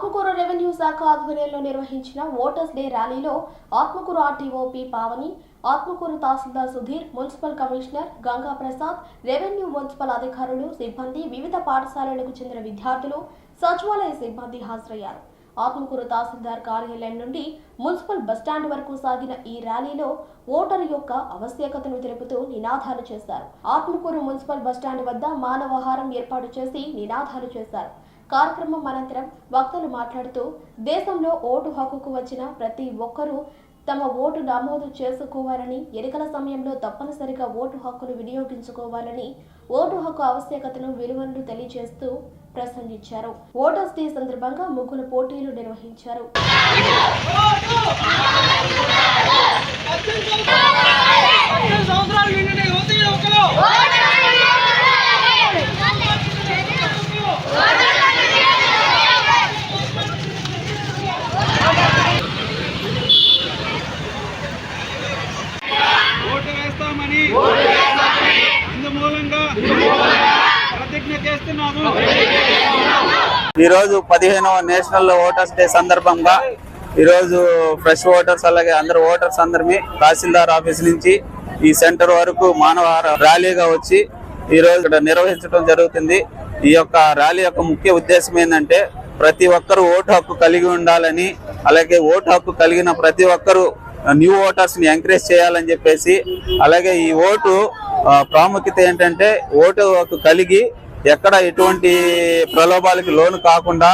Atmakur revenue శాఖ ఆధ్వర్యంలో నిర్వహించిన ఓటర్స్ డే ర్యాలీలో Atmakur RTO P Pavani, Atmakur tahsildar Sudheer, municipal commissioner Ganga Prasad, revenue municipal అధికారులు, సిబ్బంది, వివిధ పాఠశాలలకు చెందిన విద్యార్థులు, సచివాలయ సిబ్బంది హాజరయ్యారు. ఆత్మకూరు తహసీల్దార్ కార్యాలయం నుండి మున్సిపల్ బస్టాండ్ వరకు సాగిన ఈ ర్యాలీలో ఓటరు యొక్క ఆవశ్యకతను తెలుపుతూ నినాదాలు చేశారు. ఆత్మకూరు మున్సిపల్ బస్టాండ్ వద్ద మానవహారం ఏర్పాటు చేసి నినాదాలు చేశారు. కార్యక్రమం అనంతరం వక్తలు మాట్లాడుతూ దేశంలో ఓటు హక్కుకు వచ్చిన ప్రతి ఒక్కరూ తమ ఓటు నమోదు చేసుకోవాలని, ఎన్నికల సమయంలో తప్పనిసరిగా ఓటు హక్కును వినియోగించుకోవాలని, ఓటు హక్కు ఆవశ్యకతను విలువలను తెలియజేస్తూ ప్రసంగించారు. ఓటర్స్ డే సందర్భంగా ముగ్గుల పోటీలు నిర్వహించారు. ఈరోజు 15వ నేషనల్ ఓటర్స్ డే సందర్భంగా ఈరోజు ఫ్రెష్ ఓటర్స్ అలాగే అందరు ఓటర్స్ అందరినీ తహసీల్దార్ ఆఫీస్ నుంచి ఈ సెంటర్ వరకు మానవహార ర్యాలీగా వచ్చి ఈరోజు ఇక్కడ నిర్వహించడం జరుగుతుంది. ఈ యొక్క ర్యాలీ యొక్క ముఖ్య ఉద్దేశం ఏంటంటే ప్రతి ఒక్కరూ ఓటు హక్కు కలిగి ఉండాలని, అలాగే ఓటు హక్కు కలిగిన ప్రతి ఒక్కరూ న్యూ ఓటర్స్ ని ఎంకరేజ్ చేయాలని చెప్పేసి, అలాగే ఈ ఓటు ప్రాముఖ్యత ఏంటంటే ఓటు హక్కు కలిగి ఎక్కడ ఎటువంటి ప్రలోభాలకు లోను కాకుండా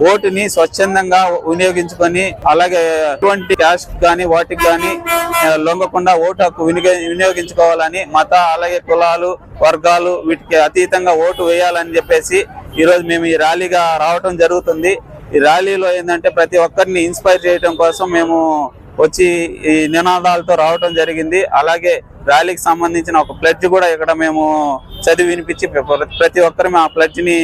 ఓటుని స్వచ్ఛందంగా వినియోగించుకొని, అలాగే ఎటువంటి క్యాష్ కానీ వాటికి కానీ లొంగకుండా ఓటు హక్కు వినియోగించుకోవాలని, మత అలాగే కులాలు వర్గాలు వీటికి అతీతంగా ఓటు వేయాలని చెప్పేసి ఈరోజు మేము ఈ ర్యాలీగా రావటం జరుగుతుంది. ఈ ర్యాలీలో ఏంటంటే ప్రతి ఒక్కరిని ఇన్స్పైర్ చేయడం కోసం మేము వచ్చి ఈ నినాదాలతో రావటం జరిగింది. అలాగే ర్యాలీకి సంబంధించిన ఒక ప్లెడ్జ్ కూడా ఇక్కడ మేము చదివి వినిపించి ప్రతి ఒక్కరు ఆ ప్లెడ్జ్ ని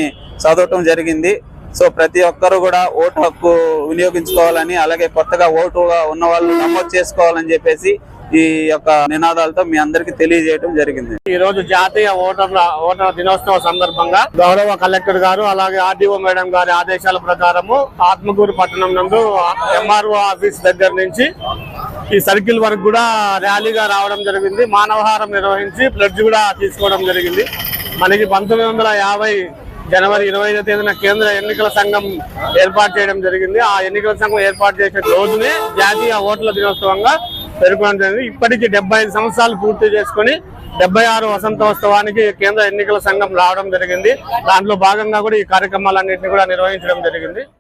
చదవటం జరిగింది. సో ప్రతి ఒక్కరు కూడా ఓటు హక్కు వినియోగించుకోవాలని, అలాగే కొత్తగా ఓటుగా ఉన్న వాళ్ళు నమోదు చేసుకోవాలని చెప్పేసి ఈ యొక్క నినాదాలతో మీ అందరికి తెలియజేయడం జరిగింది. ఈ రోజు జాతీయ ఓటర్ దినోత్సవం సందర్భంగా గౌరవ కలెక్టర్ గారు అలాగే ఆర్డీఓ మేడం గారి ఆదేశాల ప్రకారము ఆత్మకూరు పట్టణం నందు ఎంఆర్ఓ ఆఫీస్ దగ్గర నుంచి ఈ సర్కిల్ వరకు కూడా ర్యాలీగా రావడం జరిగింది. మానవహారం నిర్వహించి ప్లెడ్జ్ కూడా తీసుకోవడం జరిగింది. మనకి 1950 జనవరి 25వ తేదీన కేంద్ర ఎన్నికల సంఘం ఏర్పాటు చేయడం జరిగింది. ఆ ఎన్నికల సంఘం ఏర్పాటు చేసే రోజునే జాతీయ ఓటర్ల దినోత్సవంగా పేర్కొనడం జరిగింది. ఇప్పటికీ 75 సంవత్సరాలు పూర్తి చేసుకుని 76వ వసంతోత్సవానికి కేంద్ర ఎన్నికల సంఘం రావడం జరిగింది. దాంట్లో భాగంగా కూడా ఈ కార్యక్రమాలన్నింటినీ కూడా నిర్వహించడం జరిగింది.